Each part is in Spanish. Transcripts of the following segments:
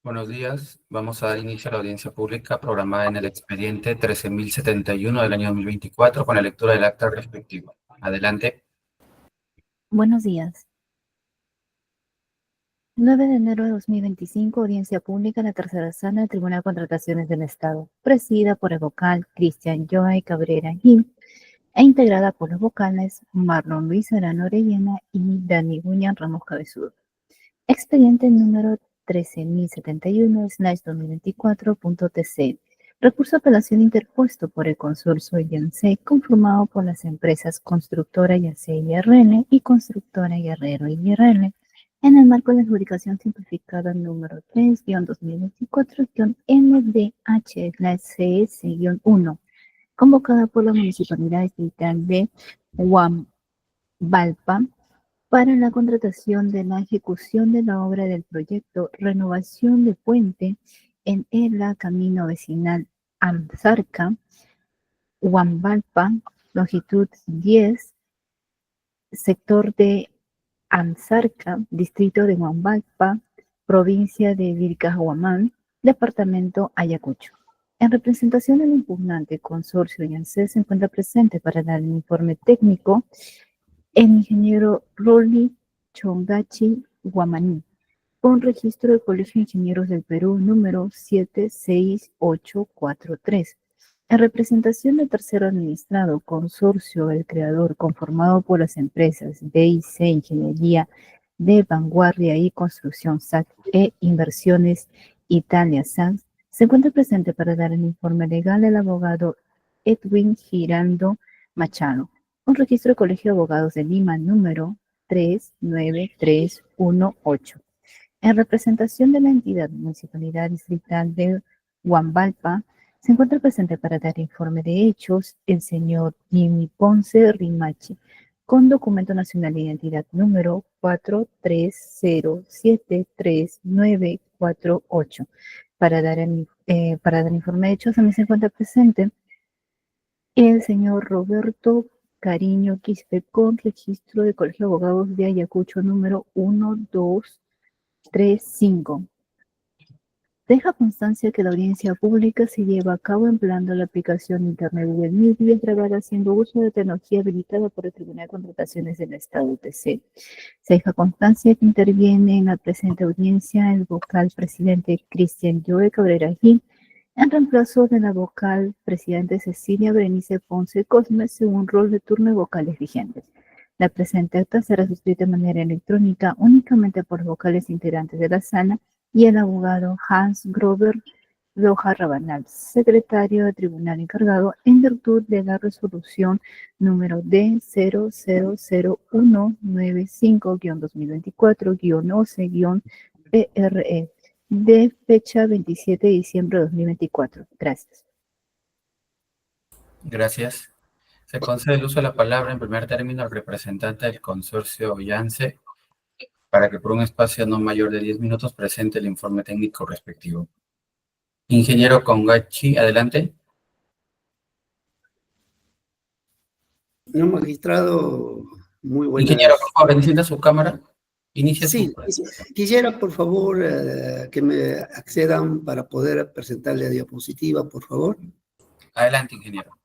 Buenos días. Vamos a dar inicio a la audiencia pública programada en el expediente 13.071 del año 2024 con la lectura del acta respectiva. Adelante. Buenos días. 9 de enero de 2025, audiencia pública en la tercera sala del Tribunal de Contrataciones del Estado, presidida por el vocal Cristian Joay Cabrera Gil e integrada por los vocales Marlon Luis Arano Orellana y Dani Guñan Ramos Cabezudo. Expediente número 13.071/2024.tc. Recurso de apelación interpuesto por el consorcio Yance, conformado por las empresas Constructora Yance IRL y Constructora Guerrero IRL, en el marco de la adjudicación simplificada número 3-2024-MDHCS-1, convocada por la Municipalidad Distrital de Huambalpa, para la contratación de la ejecución de la obra del proyecto Renovación de Puente en el Camino Vecinal Amzarca, Huambalpa, longitud 10, sector de Amzarca, distrito de Huambalpa, provincia de Vilcajhuamán, departamento Ayacucho. En representación del impugnante consorcio Yance se encuentra presente para dar el informe técnico el ingeniero Rolly Chongachi Guamaní, con registro del Colegio de Ingenieros del Perú número 76843. En representación del tercero administrado, consorcio El Creador, conformado por las empresas BIC Ingeniería de Vanguardia y Construcción SAC e Inversiones Italia SAC, se encuentra presente para dar el informe legal el abogado Edwin Girando Machado, un registro de Colegio de Abogados de Lima número 39318. En representación de la entidad Municipalidad Distrital de Huambalpa, se encuentra presente para dar informe de hechos el señor Jimmy Ponce Rimachi, con documento nacional de identidad número 430733948. Para dar informe de hechos también se encuentra presente el señor Roberto Cariño Quispe, con registro de Colegio de Abogados de Ayacucho número 1235. Deja constancia que la audiencia pública se lleva a cabo empleando la aplicación de Internet Google Meet y es grabada haciendo uso de tecnología habilitada por el Tribunal de Contrataciones del Estado, UTC. Se deja constancia que interviene en la presente audiencia el vocal presidente Cristian Joe Cabrera Gil, en reemplazo de la vocal presidente Cecilia Berenice Ponce Cosme, según rol de turno y vocales vigentes. La presente acta será suscrita de manera electrónica únicamente por los vocales integrantes de la sala y el abogado Hans Grover Loja Rabanal, secretario de tribunal encargado, en virtud de la resolución número D00095-2024-11-PRE, de fecha 27 de diciembre de 2024. Gracias. Gracias. Se concede el uso de la palabra en primer término al representante del consorcio Yance para que por un espacio no mayor de 10 minutos presente el informe técnico respectivo. Ingeniero Congachi, adelante. No, magistrado, muy buenas. Ingeniero, por favor, encienda su cámara. Inicie Sí, quisiera, por favor, que me accedan para poder presentar la diapositiva, por favor. Adelante, ingeniero.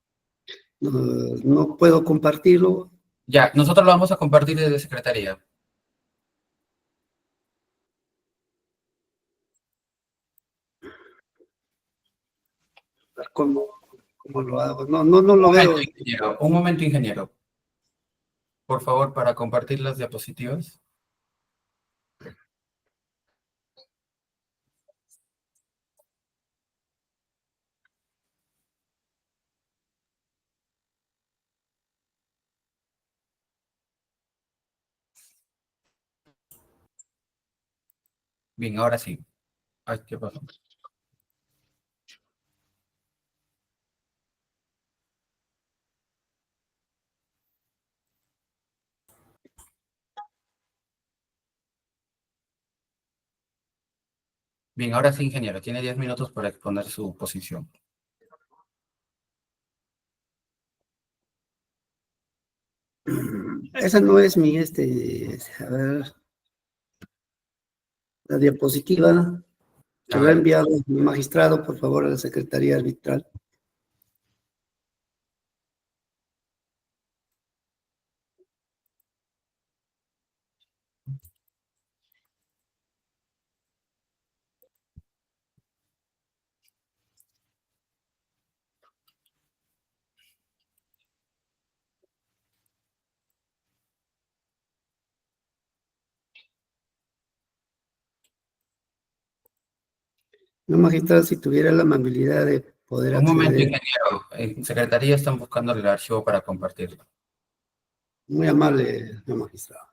No puedo compartirlo. Ya, nosotros lo vamos a compartir desde Secretaría. ¿Cómo lo hago? No lo veo. Un momento, ingeniero. Por favor, para compartir las diapositivas. Bien, ahora sí. Ay, ¿qué pasó? Bien, ahora sí, ingeniero. Tiene 10 minutos para exponer su posición. Esa no es mi, a ver, la diapositiva. que lo ha enviado el magistrado, por favor, a la Secretaría Arbitral. Señor magistrado, si tuviera la amabilidad de poder Un momento, acceder. ingeniero. En Secretaría están buscando el archivo para compartirlo. Muy amable, señor magistrado.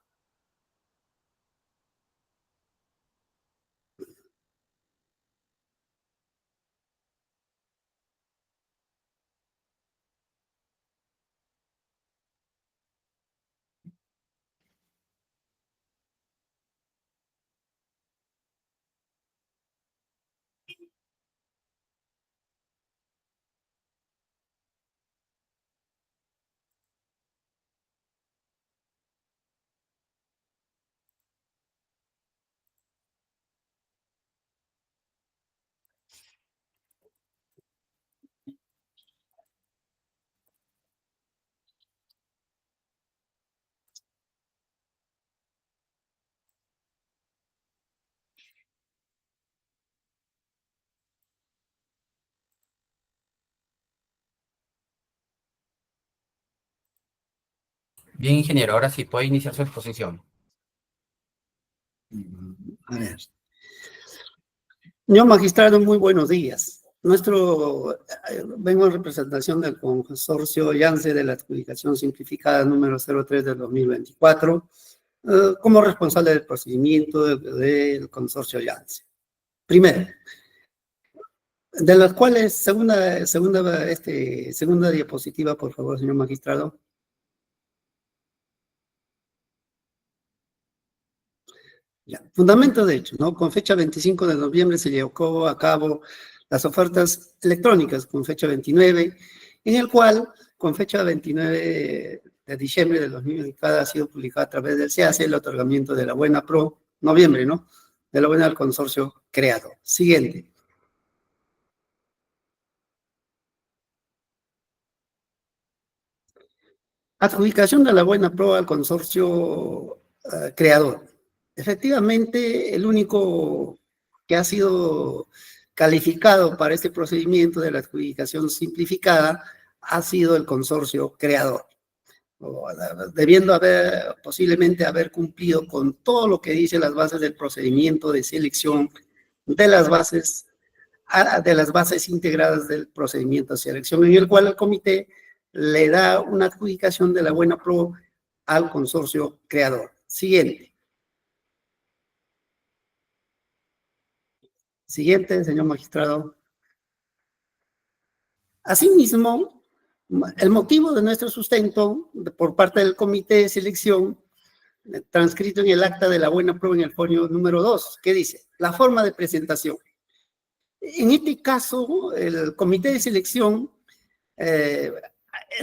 Bien, ingeniero, ahora sí puede iniciar su exposición. A ver. Señor magistrado, muy buenos días. Vengo en representación del consorcio Yance de la adjudicación simplificada número 03 del 2024, como responsable del procedimiento del consorcio Yance. Primero, de las cuales, segunda diapositiva, por favor, señor magistrado. Ya. Fundamento de hecho, ¿no? Con fecha 25 de noviembre se llevó a cabo las ofertas electrónicas con fecha 29, en el cual, con fecha 29 de diciembre del 2024, ha sido publicado a través del SEACE el otorgamiento de la Buena Pro, noviembre, ¿no? De la Buena al consorcio creado. Siguiente. Adjudicación de la Buena Pro al consorcio creador. Efectivamente, el único que ha sido calificado para este procedimiento de la adjudicación simplificada ha sido el consorcio creador, debiendo posiblemente haber cumplido con todo lo que dice las bases del procedimiento de selección de las bases integradas del procedimiento de selección, en el cual el comité le da una adjudicación de la Buena Pro al consorcio creador. Siguiente. Siguiente, señor magistrado. Asimismo, el motivo de nuestro sustento por parte del comité de selección, transcrito en el acta de la Buena Pro en el folio número 2, ¿qué dice? La forma de presentación. En este caso, el comité de selección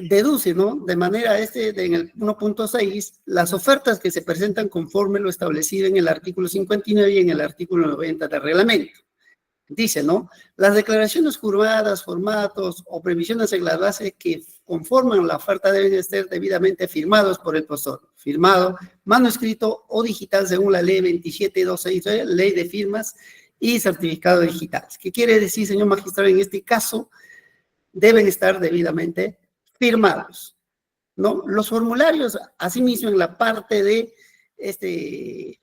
deduce, ¿no? De manera en el 1.6, las ofertas que se presentan conforme lo establecido en el artículo 59 y en el artículo 90 del reglamento. Dice, ¿no? Las declaraciones juradas, formatos o previsiones en la base que conforman la oferta deben ser debidamente firmados por el postor. Firmado, manuscrito o digital según la ley 27.263, ley de firmas y certificados digitales. ¿Qué quiere decir, señor magistrado? En este caso, deben estar debidamente firmados, ¿no? Los formularios, asimismo, en la parte de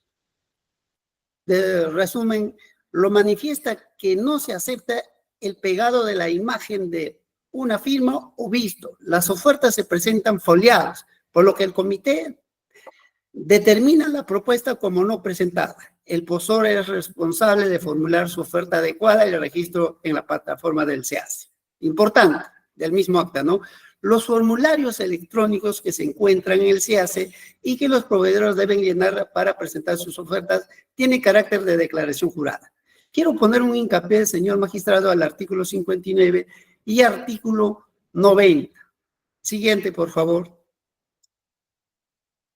resumen, lo manifiesta que no se acepta el pegado de la imagen de una firma o visto. Las ofertas se presentan foliadas, por lo que el comité determina la propuesta como no presentada. El postor es responsable de formular su oferta adecuada y el registro en la plataforma del SEACE. Importante, del mismo acta, ¿no? Los formularios electrónicos que se encuentran en el SEACE y que los proveedores deben llenar para presentar sus ofertas tienen carácter de declaración jurada. Quiero poner un hincapié, señor magistrado, al artículo 59 y artículo 90. Siguiente, por favor.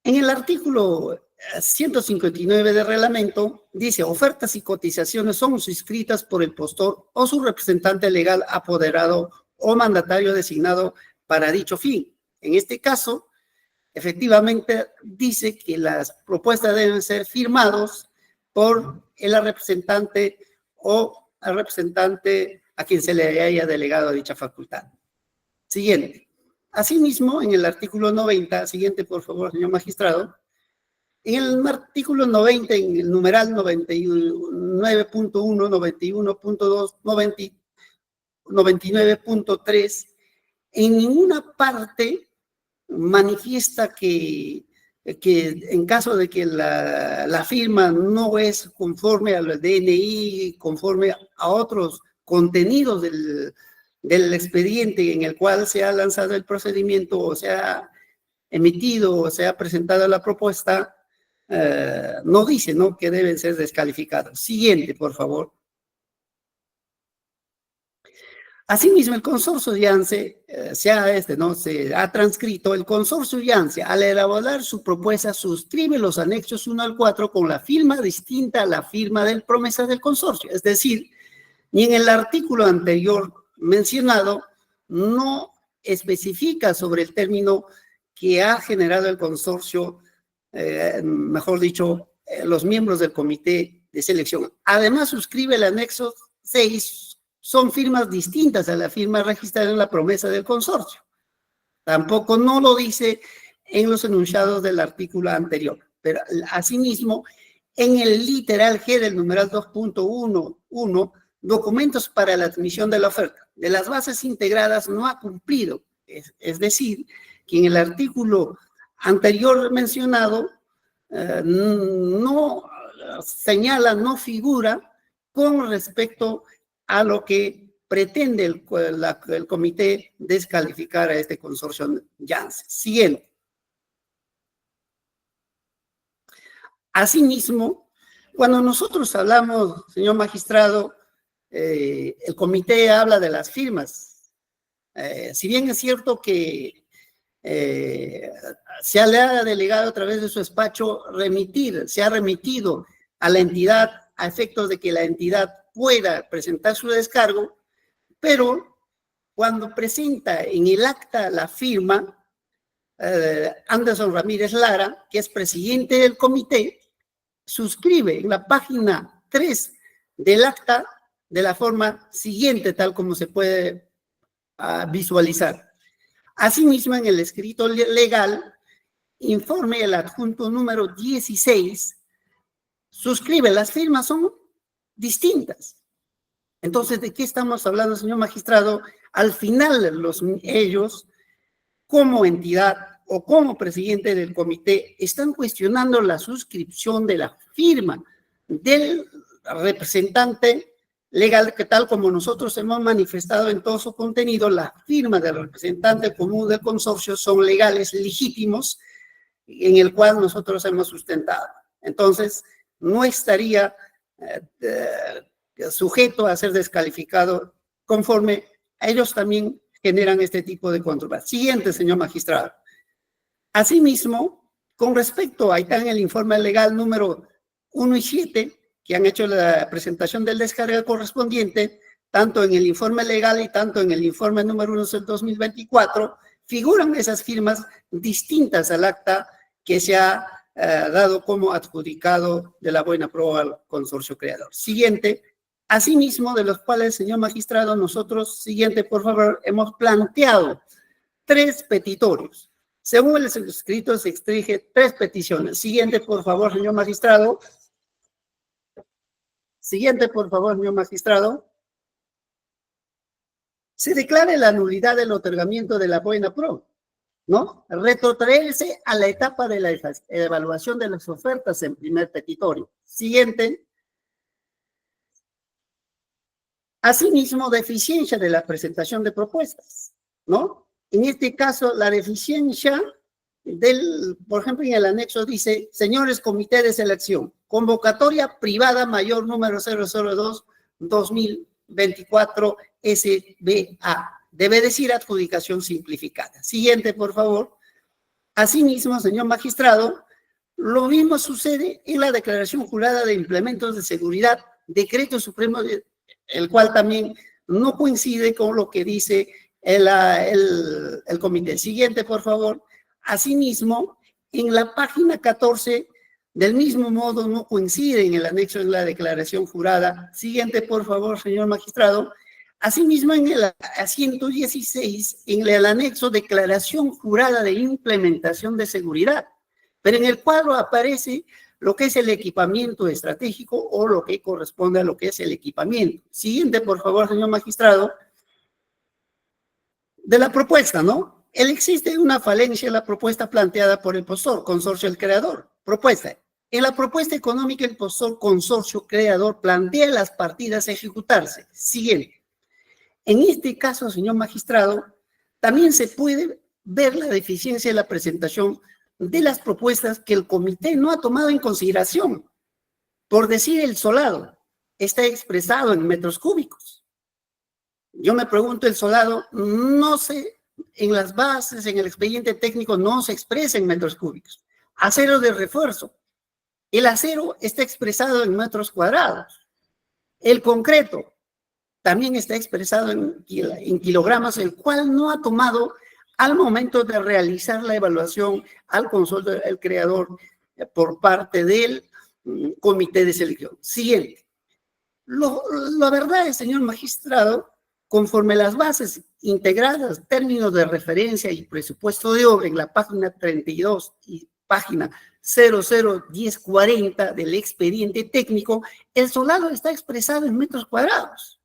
En el artículo 159 del reglamento dice: ofertas y cotizaciones son suscritas por el postor o su representante legal, apoderado o mandatario designado para dicho fin. En este caso, efectivamente dice que las propuestas deben ser firmadas por el representante o al representante a quien se le haya delegado dicha facultad. Siguiente. Asimismo, en el artículo 90, siguiente por favor, señor magistrado, en el artículo 90, en el numeral 99.1, 91.2, 99.3, en ninguna parte manifiesta que en caso de que la firma no es conforme al DNI, conforme a otros contenidos del expediente en el cual se ha lanzado el procedimiento o se ha emitido o se ha presentado la propuesta, no dice, ¿no?, que deben ser descalificados. Siguiente, por favor. Asimismo, el consorcio Yance se ha transcrito. El consorcio Yance, al elaborar su propuesta, suscribe los anexos 1 al 4 con la firma distinta a la firma del promesa del consorcio. Es decir, ni en el artículo anterior mencionado no especifica sobre el término que ha generado el consorcio, mejor dicho, los miembros del comité de selección. Además, suscribe el anexo 6, son firmas distintas a la firma registrada en la promesa del consorcio. Tampoco no lo dice en los enunciados del artículo anterior. Pero asimismo, en el literal G del numeral 2.1.1, documentos para la admisión de la oferta de las bases integradas no ha cumplido. Es decir, que en el artículo anterior mencionado no señala, no figura con respecto a lo que pretende el comité descalificar a este consorcio Yance. Siguiente. Asimismo, cuando nosotros hablamos, señor magistrado, el comité habla de las firmas. Si bien es cierto que se le ha delegado a través de su despacho se ha remitido a la entidad a efectos de que la entidad pueda presentar su descargo, pero cuando presenta en el acta la firma, Anderson Ramírez Lara, que es presidente del comité, suscribe en la página 3 del acta de la forma siguiente, tal como se puede visualizar. Asimismo, en el escrito legal, informe el adjunto número 16, suscribe, las firmas son distintas. Entonces, ¿de qué estamos hablando, señor magistrado? Al final, ellos, como entidad o como presidente del comité, están cuestionando la suscripción de la firma del representante legal, que tal como nosotros hemos manifestado en todo su contenido, la firma del representante común del consorcio son legales, legítimos, en el cual nosotros hemos sustentado. Entonces, no estaría sujeto a ser descalificado conforme a ellos también generan este tipo de controversia. Siguiente, señor magistrado. Asimismo, con respecto, ahí está en el informe legal número 1 y 7, que han hecho la presentación del descarga correspondiente, tanto en el informe legal y tanto en el informe número 1 del 2024, figuran esas firmas distintas al acta que se ha dado como adjudicado de la buena prueba al consorcio creador. Siguiente. Asimismo, de los cuales, señor magistrado, nosotros, siguiente, por favor, hemos planteado 3 petitorios. Según el escrito, se exige 3 peticiones. Siguiente, por favor, señor magistrado. Siguiente, por favor, señor magistrado. Se declara la nulidad del otorgamiento de la buena prueba, ¿no? Retrotraerse a la etapa de la evaluación de las ofertas en primer petitorio. Siguiente. Asimismo, deficiencia de la presentación de propuestas, ¿no? En este caso, la deficiencia por ejemplo, en el anexo dice, señores comité de selección, convocatoria privada mayor número 002-2024 SBA. Debe decir adjudicación simplificada. Siguiente, por favor. Asimismo, señor magistrado, Lo mismo sucede en la declaración jurada de implementos de seguridad, decreto supremo, el cual también no coincide con lo que dice el comité. Siguiente, por favor. Asimismo, en la página 14, del mismo modo, no coincide en el anexo en la declaración jurada. Siguiente, por favor, señor magistrado. Asimismo, en el 116, en el anexo declaración jurada de implementación de seguridad, pero en el cuadro aparece lo que es el equipamiento estratégico o lo que corresponde a lo que es el equipamiento. Siguiente, por favor, señor magistrado. De la propuesta, ¿no? Existe una falencia en la propuesta planteada por el postor, consorcio el creador. Propuesta. En la propuesta económica, el postor consorcio creador plantea las partidas a ejecutarse. Siguiente. En este caso, señor magistrado, también se puede ver la deficiencia de la presentación de las propuestas que el comité no ha tomado en consideración. Por decir, el solado está expresado en metros cúbicos. Yo me pregunto, el solado no se, en las bases, en el expediente técnico, no se expresa en metros cúbicos. Acero de refuerzo. El acero está expresado en metros cuadrados. El concreto también está expresado en kilogramos, el cual no ha tomado al momento de realizar la evaluación al consorcio del creador por parte del comité de selección. Siguiente. La verdad es, señor magistrado, conforme las bases integradas, términos de referencia y presupuesto de obra en la página 32 y página 001040 del expediente técnico, el solado está expresado en metros cuadrados,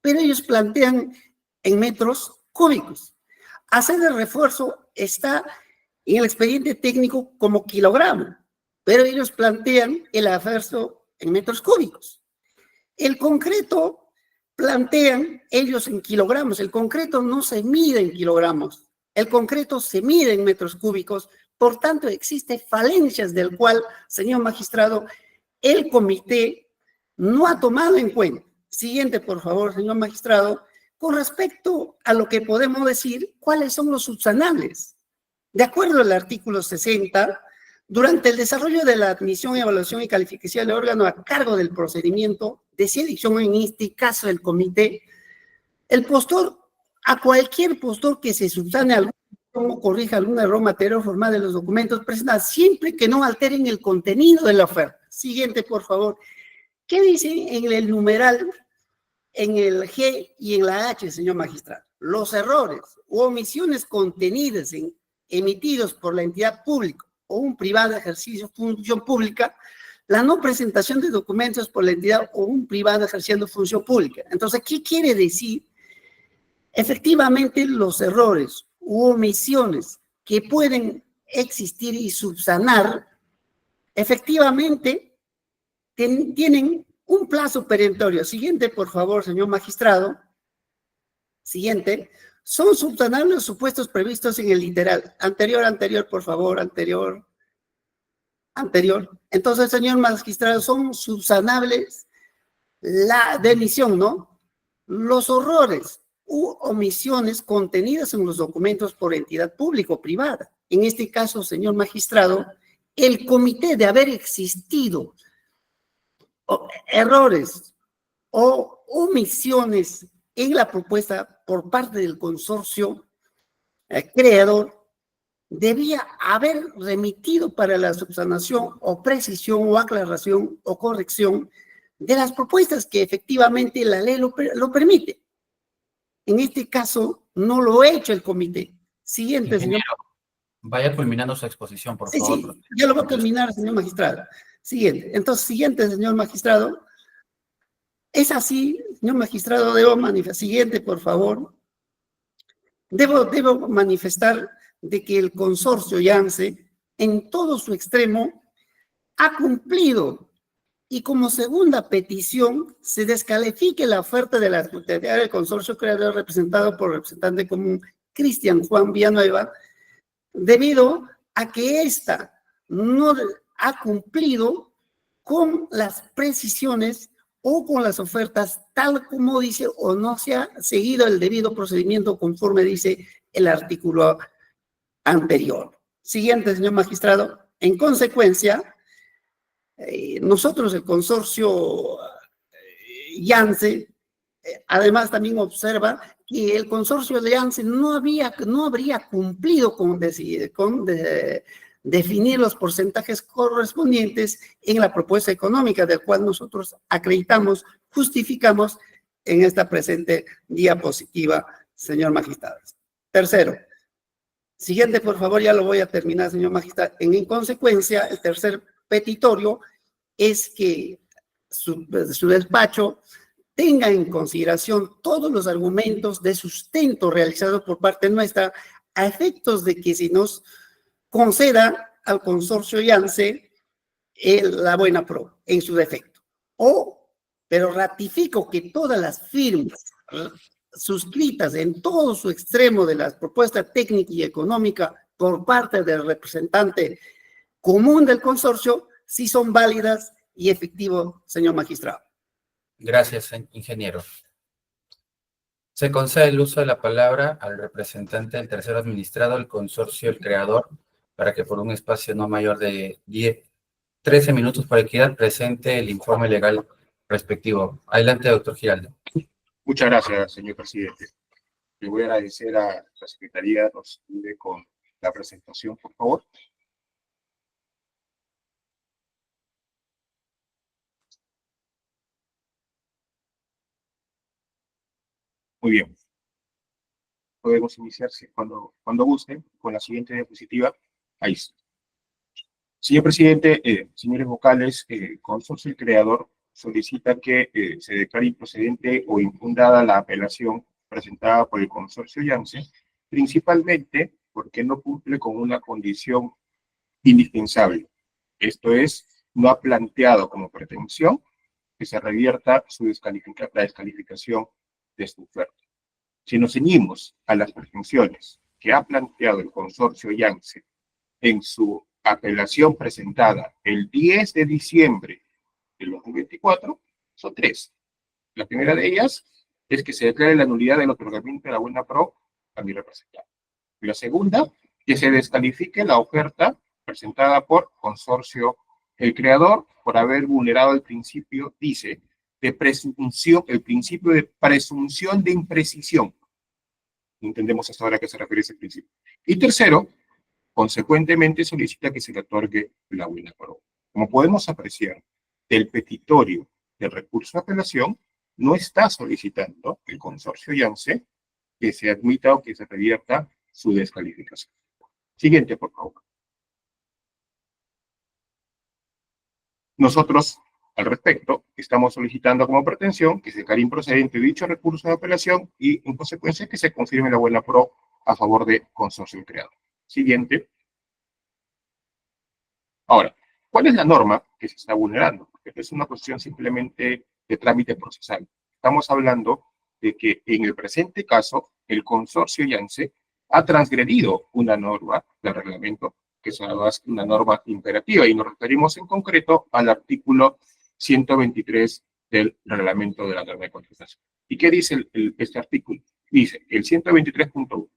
pero ellos plantean en metros cúbicos. Hacer de refuerzo está en el expediente técnico como kilogramo, pero ellos plantean el refuerzo en metros cúbicos. El concreto plantean ellos en kilogramos. El concreto no se mide en kilogramos. El concreto se mide en metros cúbicos. Por tanto, existen falencias del cual, señor magistrado, el comité no ha tomado en cuenta. Siguiente, por favor, señor magistrado. Con respecto a lo que podemos decir, ¿cuáles son los subsanables? De acuerdo al artículo 60, durante el desarrollo de la admisión, evaluación y calificación del órgano a cargo del procedimiento de selección, en este caso el comité, el postor, a cualquier postor que se subsane algún o corrija algún error material formal de los documentos presentados, siempre que no alteren el contenido de la oferta. Siguiente, por favor. ¿Qué dice en el numeral, en el G y en la H, señor magistrado? Los errores u omisiones contenidas emitidos por la entidad pública o un privado de ejercicio función pública, la no presentación de documentos por la entidad o un privado ejerciendo función pública. Entonces, ¿qué quiere decir? Efectivamente, los errores u omisiones que pueden existir y subsanar, efectivamente, tienen un plazo perentorio. Siguiente, por favor, señor magistrado. Siguiente. Son subsanables los supuestos previstos en el literal. Anterior, por favor, anterior. Entonces, señor magistrado, son subsanables la demisión, ¿no? Los errores u omisiones contenidas en los documentos por entidad pública o privada. En este caso, señor magistrado, el comité de haber existido errores o omisiones en la propuesta por parte del consorcio creador debía haber remitido para la subsanación o precisión o aclaración o corrección de las propuestas que efectivamente la ley lo permite. En este caso, no lo ha hecho el comité. Siguiente, señor. Vaya culminando su exposición, por favor. Sí, ya lo voy a terminar, señor magistrado. Siguiente. Entonces, siguiente, señor magistrado. Es así, señor magistrado, debo manifestar. Siguiente, por favor. Debo manifestar de que el consorcio Yance, en todo su extremo, ha cumplido. Y como segunda petición, se descalifique la oferta de la secretaría del consorcio creador representado por el representante común Cristian Juan Villanueva, debido a que ésta no ha cumplido con las precisiones o con las ofertas tal como dice o no se ha seguido el debido procedimiento conforme dice el artículo anterior. Siguiente, señor magistrado. En consecuencia, nosotros, el consorcio Yance, además también observa que el consorcio de Yance no habría cumplido con definir los porcentajes correspondientes en la propuesta económica, del cual nosotros acreditamos, justificamos en esta presente diapositiva, señor magistrado. Tercero, siguiente, por favor, ya lo voy a terminar, señor magistrado. En consecuencia, el tercer petitorio es que su despacho tenga en consideración todos los argumentos de sustento realizados por parte nuestra a efectos de que se nos conceda al consorcio Yance la buena pro en su defecto. Pero ratifico que todas las firmas suscritas en todo su extremo de la propuesta técnica y económica por parte del representante común del consorcio sí son válidas y efectivo, señor magistrado. Gracias, ingeniero. Se concede el uso de la palabra al representante del tercero administrado del consorcio El Creador para que por un espacio no mayor de 13 minutos por equidad presente el informe legal respectivo. Adelante, doctor Giraldo. Muchas gracias, señor presidente. Le voy a agradecer a la Secretaría, nos ayude con la presentación, por favor. Muy bien. Podemos iniciar cuando gusten con la siguiente diapositiva. Ahí está. Señor presidente, señores vocales, consorcio El Creador solicita que se declare improcedente o infundada la apelación presentada por el consorcio Yance, principalmente porque no cumple con una condición indispensable. Esto es, no ha planteado como pretensión que se revierta la descalificación de su oferta. Si nos ceñimos a las pretensiones que ha planteado el consorcio Yance en su apelación presentada el 10 de diciembre del 2024, son tres. La primera de ellas es que se declare la nulidad del otorgamiento de la buena pro a mi representante. Y la segunda, que se descalifique la oferta presentada por consorcio El Creador por haber vulnerado el principio, dice, de presunción, el principio de presunción de imprecisión. Entendemos hasta ahora a qué se refiere ese principio. Y tercero, consecuentemente solicita que se le otorgue la buena pro. Como podemos apreciar, del petitorio del recurso de apelación no está solicitando el consorcio Yance que se admita o que se revierta su descalificación. Siguiente, por favor. Nosotros, al respecto, estamos solicitando como pretensión que se declare improcedente dicho recurso de apelación y, en consecuencia, que se confirme la buena pro a favor de consorcio El Creador. Siguiente. Ahora, ¿cuál es la norma que se está vulnerando? Porque es una cuestión simplemente de trámite procesal. Estamos hablando de que en el presente caso, el consorcio Yance ha transgredido una norma del reglamento, que es una norma imperativa, y nos referimos en concreto al artículo 123 del reglamento de la norma de contratación. ¿Y qué dice este artículo? Dice, el 123.1,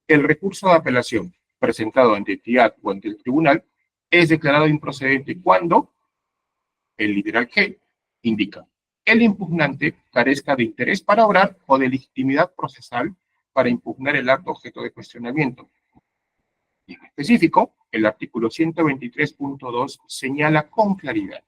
el recurso de apelación presentado ante entidad o ante el tribunal es declarado improcedente cuando el literal G indica el impugnante carezca de interés para obrar o de legitimidad procesal para impugnar el acto objeto de cuestionamiento. Y en específico, el artículo 123.2 señala con claridad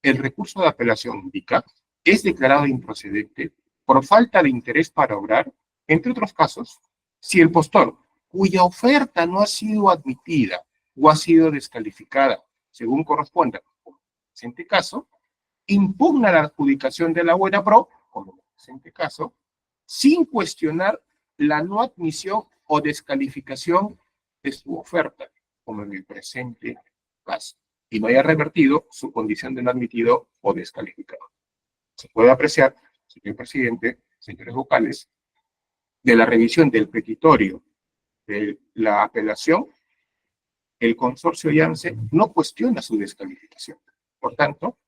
el recurso de apelación indica es declarado improcedente por falta de interés para obrar, entre otros casos, si el postor, cuya oferta no ha sido admitida o ha sido descalificada, según corresponda, en el presente caso, impugna la adjudicación de la buena pro, como en el presente caso, sin cuestionar la no admisión o descalificación de su oferta, como en el presente caso, y no haya revertido su condición de no admitido o descalificado. Se puede apreciar, señor presidente, señores vocales, de la revisión del petitorio de la apelación, el consorcio Yance no cuestiona su descalificación. Por tanto,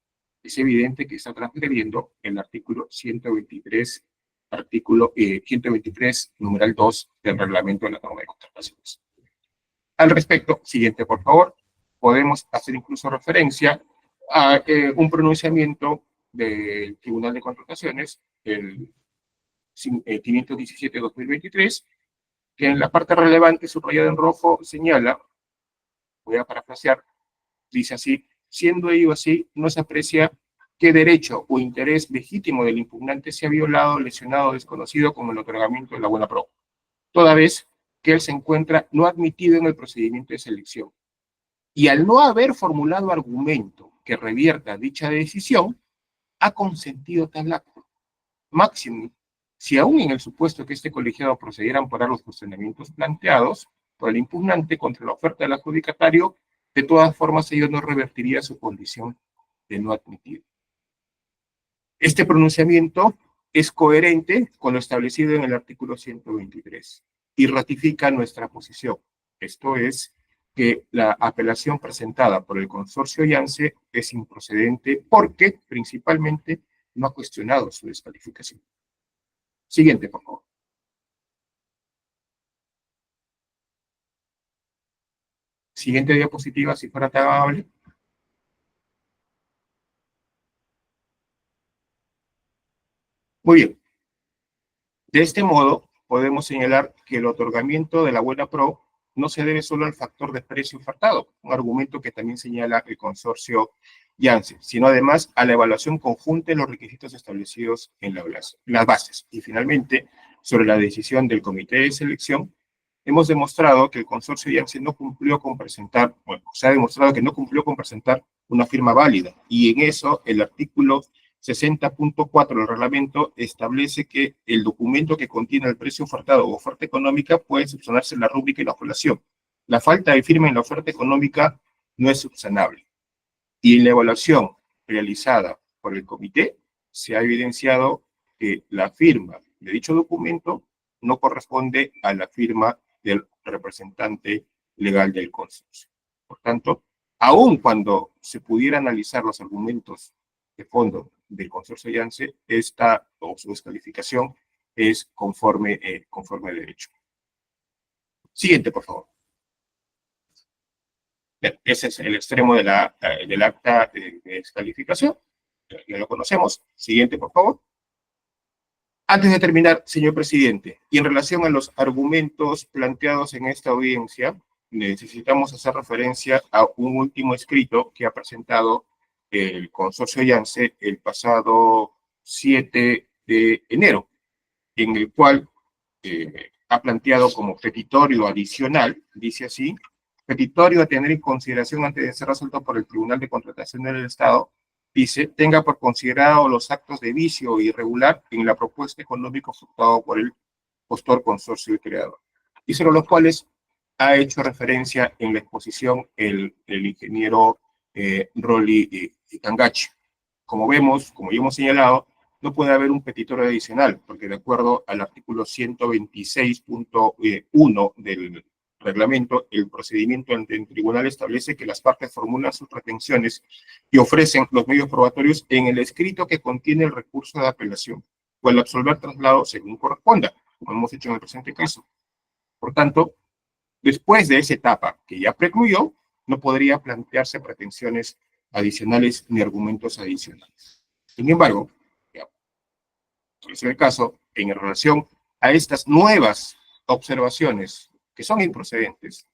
es evidente que está transgrediendo el artículo 123, numeral 2 del reglamento de la norma de contrataciones. Al respecto, siguiente, por favor, podemos hacer incluso referencia a un pronunciamiento del Tribunal de Contrataciones, el 517-2023, que en la parte relevante subrayada en rojo señala, voy a parafrasear, dice así: siendo ello así, no se aprecia qué derecho o interés legítimo del impugnante se ha violado, lesionado o desconocido con el otorgamiento de la buena pro, toda vez que él se encuentra no admitido en el procedimiento de selección. Y al no haber formulado argumento que revierta dicha decisión, ha consentido tal acto. Máximo, si aún en el supuesto que este colegiado procediera a amparar los cuestionamientos planteados por el impugnante contra la oferta del adjudicatario, de todas formas ello no revertiría su condición de no admitido. Este pronunciamiento es coherente con lo establecido en el artículo 123 y ratifica nuestra posición. Esto es, que la apelación presentada por el consorcio Yance es improcedente porque, principalmente, no ha cuestionado su descalificación. Siguiente, por favor. Siguiente diapositiva, si fuera tan amable. Muy bien. De este modo, podemos señalar que el otorgamiento de la buena pro no se debe solo al factor de precio ofertado, un argumento que también señala el consorcio Yance, sino además a la evaluación conjunta de los requisitos establecidos en las bases. Y finalmente, sobre la decisión del comité de selección, hemos demostrado que el consorcio Yance no cumplió con presentar, bueno, se ha demostrado que no cumplió con presentar una firma válida, y en eso el artículo 60.4 del reglamento establece que el documento que contiene el precio ofertado o oferta económica puede subsanarse en la rúbrica y la objeción. La falta de firma en la oferta económica no es subsanable. Y en la evaluación realizada por el comité se ha evidenciado que la firma de dicho documento no corresponde a la firma del representante legal del consorcio. Por tanto, aun cuando se pudiera analizar los argumentos de fondo del consorcio Yance, esta o su descalificación es conforme al derecho. Siguiente, por favor. Bien, ese es el extremo del acta de descalificación. Ya lo conocemos. Siguiente, por favor. Antes de terminar, señor presidente, y en relación a los argumentos planteados en esta audiencia, necesitamos hacer referencia a un último escrito que ha presentado el consorcio Yance el pasado 7 de enero, en el cual ha planteado como petitorio adicional, dice así: petitorio a tener en consideración antes de ser resuelto por el Tribunal de Contratación del Estado, dice, tenga por considerado los actos de vicio irregular en la propuesta económica ofertada por el postor consorcio y creador, y sobre los cuales ha hecho referencia en la exposición el ingeniero Rolly Cangachi. Como vemos, como ya hemos señalado, no puede haber un petitorio adicional, porque de acuerdo al artículo 126.1 del reglamento, el procedimiento ante el tribunal establece que las partes formulan sus pretensiones y ofrecen los medios probatorios en el escrito que contiene el recurso de apelación, o el absolver traslado según corresponda, como hemos hecho en el presente caso. Por tanto, después de esa etapa que ya precluyó, no podría plantearse pretensiones adicionales ni argumentos adicionales. Sin embargo, es el caso, en relación a estas nuevas observaciones que son improcedentes,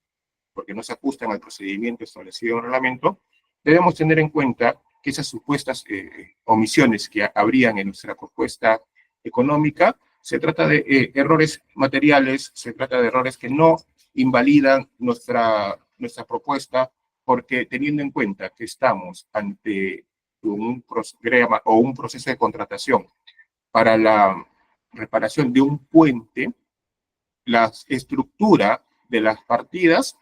porque no se ajustan al procedimiento establecido en el reglamento, debemos tener en cuenta que esas supuestas omisiones que habrían en nuestra propuesta económica, se trata de errores materiales, se trata de errores que no invalidan nuestra propuesta, porque teniendo en cuenta que estamos ante un programa o un proceso de contratación para la reparación de un puente, la estructura de las partidas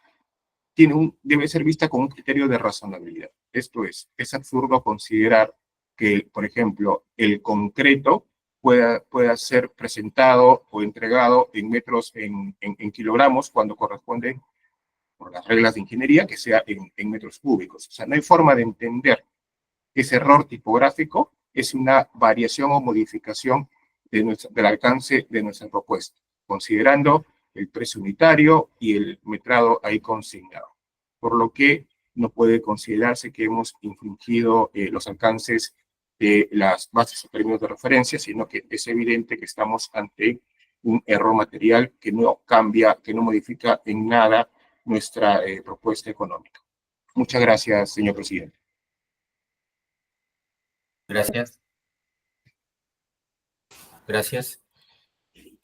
debe ser vista con un criterio de razonabilidad. Esto es absurdo considerar que, por ejemplo, el concreto pueda ser presentado o entregado en metros, en kilogramos, cuando corresponde, por las reglas de ingeniería, que sea en metros cúbicos. O sea, no hay forma de entender que ese error tipográfico es una variación o modificación del alcance de nuestra propuesta, considerando el precio unitario y el metrado ahí consignado. Por lo que no puede considerarse que hemos infringido los alcances de las bases o términos de referencia, sino que es evidente que estamos ante un error material que no cambia, que no modifica en nada nuestra propuesta económica. Muchas gracias, señor presidente. Gracias. Gracias.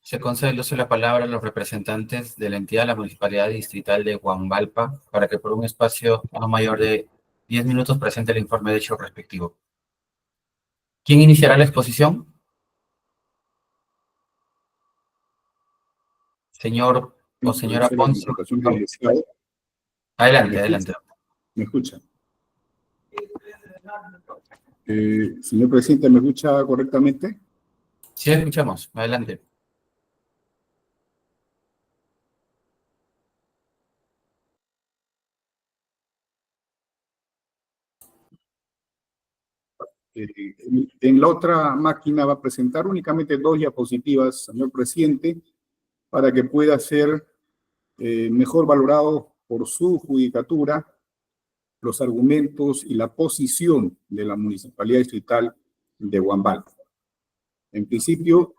Se concede el uso de la palabra a los representantes de la entidad de la Municipalidad Distrital de Huambalpa para que por un espacio no mayor de 10 minutos presente el informe de hecho respectivo. ¿Quién iniciará la exposición? Señor o señora Ponce. Adelante, adelante. ¿Me escucha? Señor presidente, ¿me escucha correctamente? Sí, escuchamos. Adelante. En la otra máquina va a presentar únicamente 2 diapositivas, señor presidente, para que pueda ser mejor valorado por su judicatura los argumentos y la posición de la Municipalidad Distrital de Huambalpa. En principio,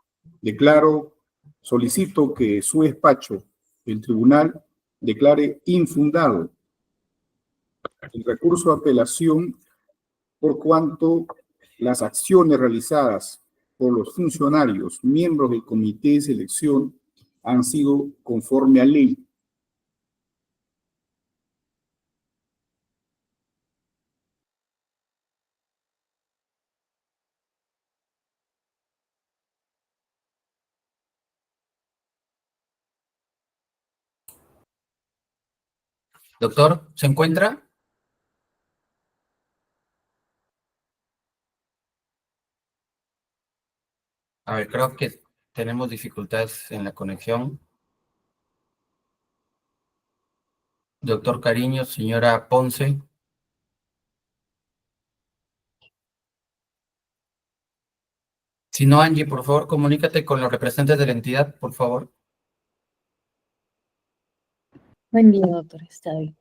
solicito que su despacho, el tribunal, declare infundado el recurso de apelación por cuanto las acciones realizadas por los funcionarios, miembros del comité de selección, han sido conforme a ley. Doctor, ¿se encuentra? A ver, creo que tenemos dificultades en la conexión. Doctor Cariño, señora Ponce. Si no, Angie, por favor, comunícate con los representantes de la entidad, por favor. Buen día, doctor. Está bien.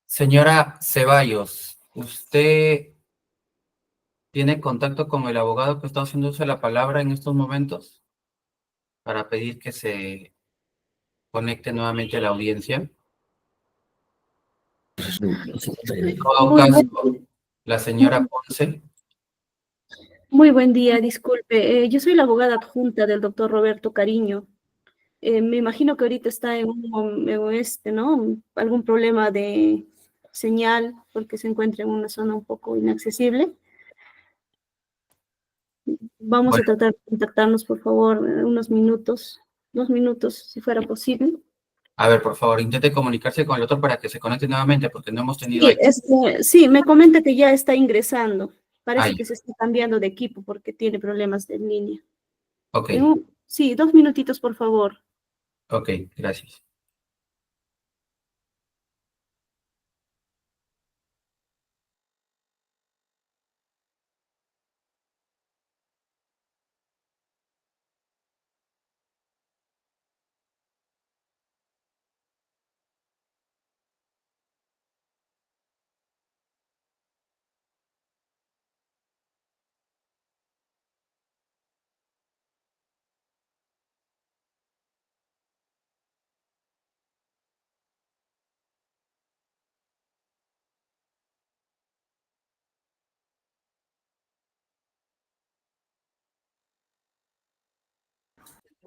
Señora Ceballos, ¿usted tiene contacto con el abogado que está haciendo uso de la palabra en estos momentos para pedir que se conecte nuevamente a la audiencia. En todo Muy caso, buen, la señora Ponce. muy buen día, disculpe. Yo soy la abogada adjunta del doctor Roberto Cariño. Me imagino que ahorita está en ¿no? Algún problema de señal porque se encuentra en una zona un poco inaccesible. Vamos a Bueno, tratar de contactarnos, por favor, unos minutos, 2 minutos, si fuera posible. a ver, por favor, intente comunicarse con el otro para que se conecte nuevamente, porque no hemos tenido Sí, ahí. sí, me comenta que ya está ingresando. Parece Ahí, que se está cambiando de equipo porque tiene problemas de línea. ok, Sí, 2 minutitos, por favor. ok, gracias.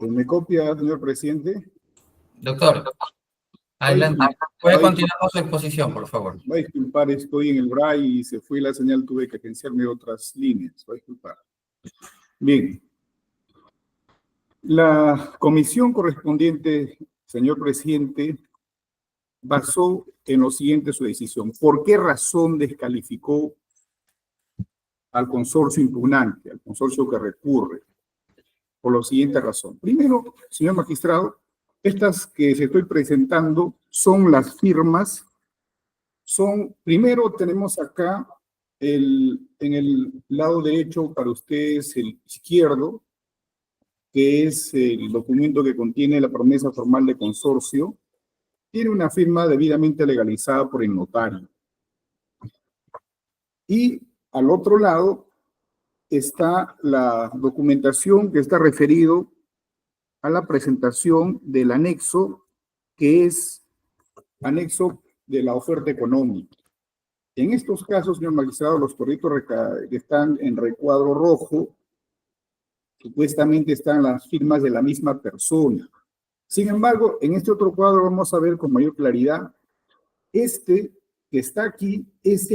¿Me copia, señor presidente? Doctor, adelante. Va Puede a continuar con su exposición, por favor. va a disculpar, estoy en el braille y se fue la señal, tuve que agenciarme otras líneas. Va a disculpar. Bien. La comisión correspondiente, señor presidente, basó en lo siguiente su decisión. ¿Por qué razón descalificó al consorcio impugnante, al consorcio que recurre? Por la siguiente razón. Primero, señor magistrado, estas que se estoy presentando son las firmas. Primero tenemos acá en el lado derecho para ustedes el izquierdo, que es el documento que contiene la promesa formal de consorcio. Tiene una firma debidamente legalizada por el notario. Y al otro lado está la documentación que está referido a la presentación del anexo, que es anexo de la oferta económica. En estos casos, señor magistrado, los correctos que están en recuadro rojo, supuestamente están las firmas de la misma persona. Sin embargo, en este otro cuadro vamos a ver con mayor claridad, este que está aquí es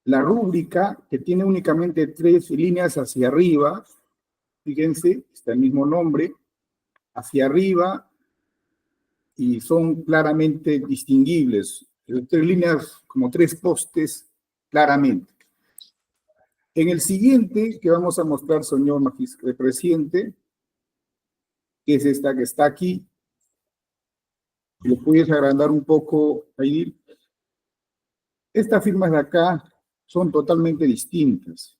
la rúbrica que tiene únicamente 3 líneas hacia arriba. Fíjense, está el mismo nombre, hacia arriba, y son claramente distinguibles. 3 líneas, como 3 postes, claramente. En el siguiente que vamos a mostrar, señor presidente, que es esta que está aquí, ¿lo puedes agrandar un poco, Aidil? Estas firmas de acá son totalmente distintas.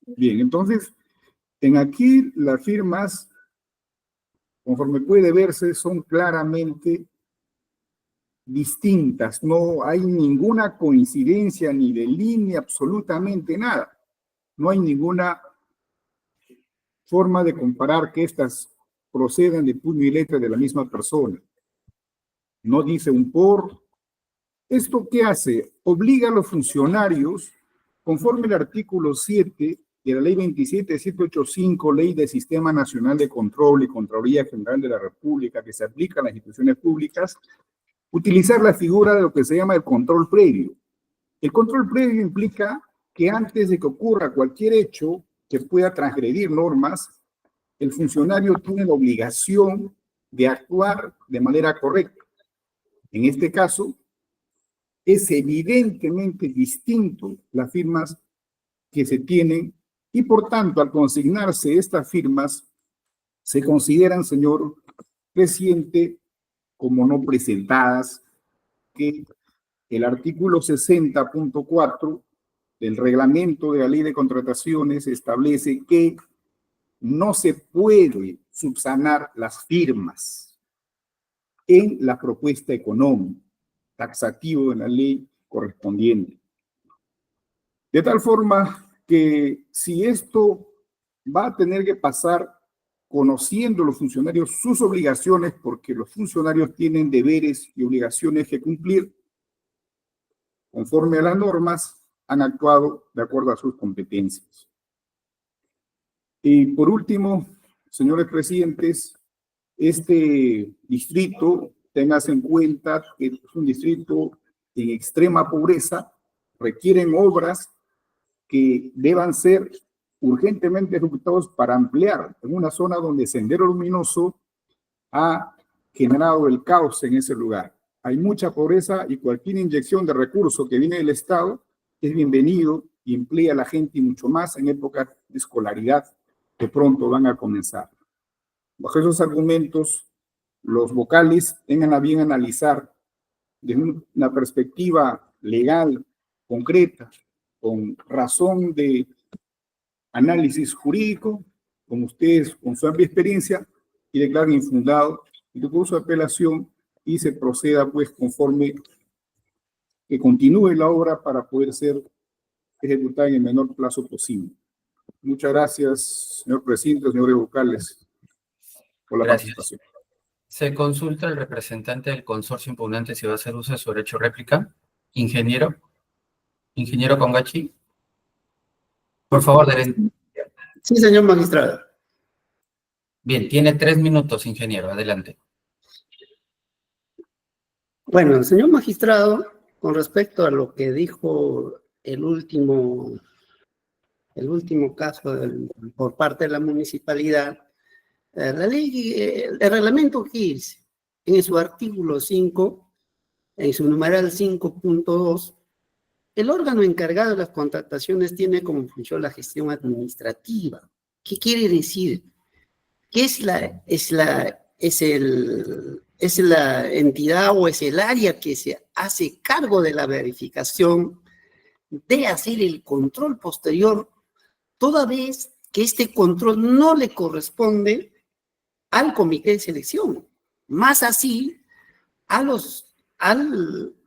Bien, entonces, en aquí las firmas, conforme puede verse, son claramente distintas. No hay ninguna coincidencia ni de línea, absolutamente nada. No hay ninguna forma de comparar que estas procedan de puño y letra de la misma persona. No dice un por. ¿Esto qué hace? Obliga a los funcionarios, conforme el artículo 7 de la ley 27785, ley del Sistema Nacional de Control y Contraloría General de la República, que se aplica a las instituciones públicas, utilizar la figura de lo que se llama el control previo. El control previo implica que antes de que ocurra cualquier hecho que pueda transgredir normas, el funcionario tiene la obligación de actuar de manera correcta. En este caso, es evidentemente distinto las firmas que se tienen y, por tanto, al consignarse estas firmas, se consideran, señor presidente, como no presentadas, que el artículo 60.4 del reglamento de la ley de contrataciones establece que no se puede subsanar las firmas en la propuesta económica, taxativo de la ley correspondiente. De tal forma que si esto va a tener que pasar conociendo los funcionarios sus obligaciones, porque los funcionarios tienen deberes y obligaciones que cumplir. Conforme a las normas, han actuado de acuerdo a sus competencias. Y por último, señores presidentes, este distrito, tengas en cuenta que es un distrito en extrema pobreza, requieren obras que deban ser urgentemente ejecutados para ampliar en una zona donde Sendero Luminoso ha generado el caos en ese lugar. Hay mucha pobreza y cualquier inyección de recursos que viene del Estado es bienvenido y emplea a la gente y mucho más en épocas de escolaridad que pronto van a comenzar. Bajo esos argumentos, los vocales tengan a bien analizar desde una perspectiva legal, concreta, con razón de análisis jurídico, con ustedes, con su amplia experiencia, y declaren infundado el recurso de apelación y se proceda, pues, conforme que continúe la obra para poder ser ejecutada en el menor plazo posible. Muchas gracias, señor presidente, señores vocales, por la participación. Se consulta al representante del consorcio impugnante si va a hacer uso de su derecho a réplica. Ingeniero. Ingeniero Congachi. Por favor, deben. Sí, señor magistrado. Bien, tiene 3 minutos, ingeniero. Adelante. Bueno, señor magistrado, con respecto a lo que dijo el último caso por parte de la municipalidad, la ley, el reglamento GIRS, en su artículo 5, en su numeral 5.2, el órgano encargado de las contrataciones tiene como función la gestión administrativa. ¿Qué quiere decir? Que es la entidad o es el área que se hace cargo de la verificación, de hacer el control posterior, toda vez que este control no le corresponde al comité de selección, más así al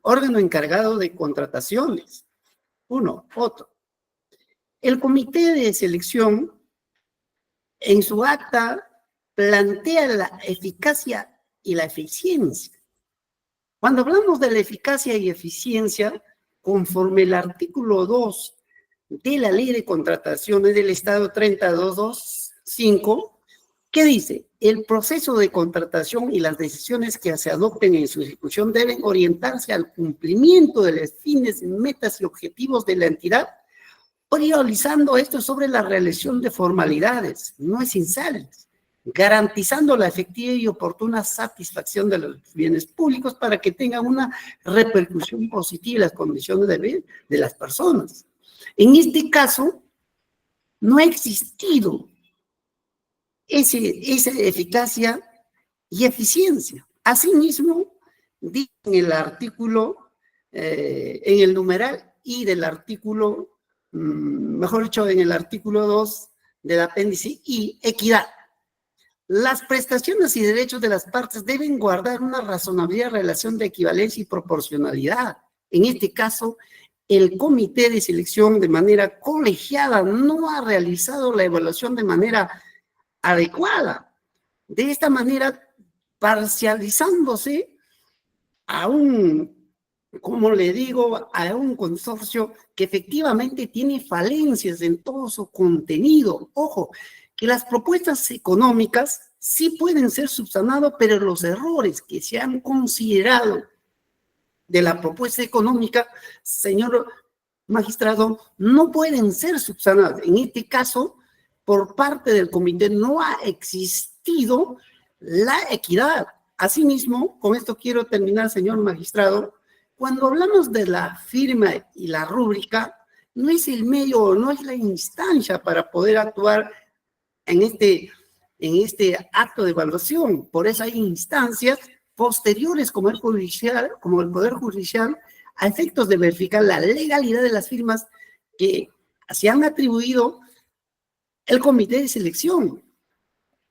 órgano encargado de contrataciones. Otro. El comité de selección, en su acta, plantea la eficacia y la eficiencia. Cuando hablamos de la eficacia y eficiencia, conforme el artículo 2 de la Ley de Contrataciones del Estado 30225, ¿qué dice? El proceso de contratación y las decisiones que se adopten en su ejecución deben orientarse al cumplimiento de los fines, metas y objetivos de la entidad, priorizando esto sobre la realización de formalidades no esenciales, garantizando la efectiva y oportuna satisfacción de los bienes públicos para que tengan una repercusión positiva en las condiciones de vida de las personas. En este caso, no ha existido esa eficacia y eficiencia. Asimismo, dice en el artículo, en el numeral I del artículo, mejor dicho, en el artículo 2 del apéndice I, equidad. Las prestaciones y derechos de las partes deben guardar una razonabilidad, relación de equivalencia y proporcionalidad. En este caso, el comité de selección de manera colegiada no ha realizado la evaluación de manera adecuada. De esta manera, parcializándose a como le digo, a un consorcio que efectivamente tiene falencias en todo su contenido. Ojo, que las propuestas económicas sí pueden ser subsanadas, pero los errores que se han considerado de la propuesta económica, señor magistrado, no pueden ser subsanadas. En este caso, por parte del comité no ha existido la equidad. Asimismo, con esto quiero terminar, señor magistrado, cuando hablamos de la firma y la rúbrica, no es el medio, no es la instancia para poder actuar en este acto de evaluación. Por eso hay instancias posteriores como el Poder Judicial, a efectos de verificar la legalidad de las firmas que se han atribuido el comité de selección.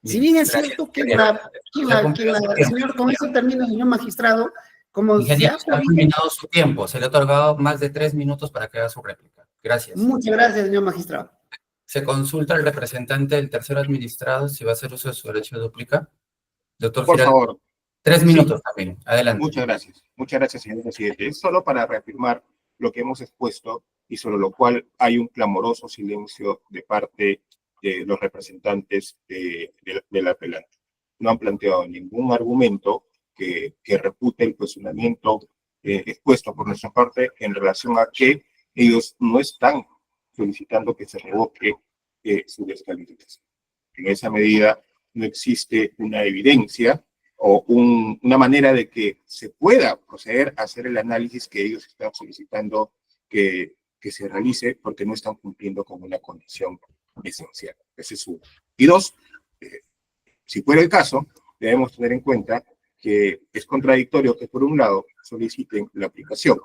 Si bien es cierto que señor, con eso termina, señor magistrado, como ingeniero, ha terminado su tiempo, se le ha otorgado más de 3 minutos para que haga su réplica. Gracias. Muchas gracias, señor magistrado. Se consulta al representante del tercero administrado si va a hacer uso de su derecho de dúplica. Doctor Por Giraldo, favor. 3 Sí. minutos también. Adelante. Muchas gracias. Muchas gracias, señor presidente. Es solo para reafirmar lo que hemos expuesto y sobre lo cual hay un clamoroso silencio de parte de los representantes del apelante. No han planteado ningún argumento que refute el cuestionamiento expuesto por nuestra parte en relación a que ellos no están solicitando que se revoque su descalificación. En esa medida no existe una evidencia o una manera de que se pueda proceder a hacer el análisis que ellos están solicitando que se realice porque no están cumpliendo con una condición esencial. Ese es uno. Y dos, si fuera el caso, debemos tener en cuenta que es contradictorio que por un lado soliciten la aplicación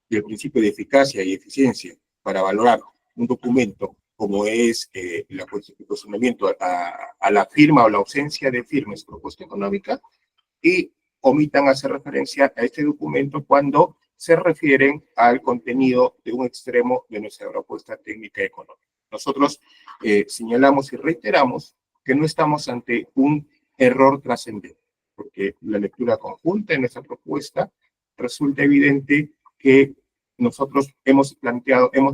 del principio de eficacia y eficiencia para valorar un documento como es el cuestionamiento a la firma o la ausencia de firma en propuesta económica, y omitan hacer referencia a este documento cuando se refieren al contenido de un extremo de nuestra propuesta técnica económica. Nosotros señalamos y reiteramos que no estamos ante un error trascendente, porque la lectura conjunta de nuestra propuesta resulta evidente que nosotros hemos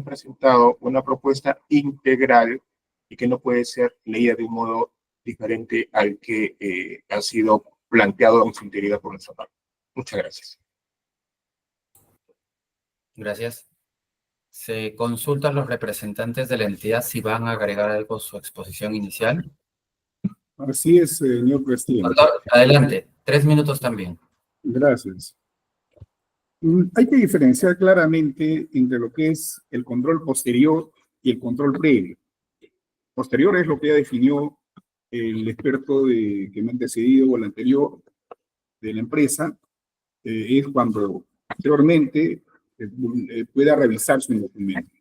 presentado una propuesta integral y que no puede ser leída de un modo diferente al que ha sido planteado en su integridad por nuestra parte. Muchas gracias. Gracias. Se consulta a los representantes de la entidad si van a agregar algo a su exposición inicial. Así es, señor presidente. Doctor, adelante. 3 minutos también. Gracias. Hay que diferenciar claramente entre lo que es el control posterior y el control previo. Posterior es lo que ya definió el experto que me ha antecedido o el anterior de la empresa, es cuando anteriormente pueda revisar su documento.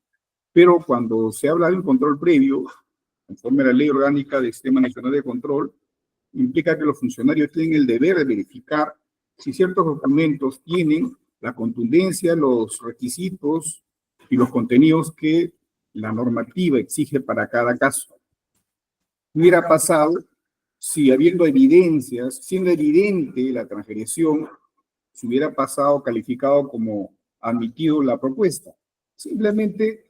Pero cuando se habla de un control previo, conforme a la Ley Orgánica del Sistema Nacional de Control, implica que los funcionarios tienen el deber de verificar si ciertos documentos tienen la contundencia, los requisitos y los contenidos que la normativa exige para cada caso. ¿Qué hubiera pasado si, habiendo evidencias, siendo evidente la transgresión, se hubiera pasado calificado como admitido la propuesta? Simplemente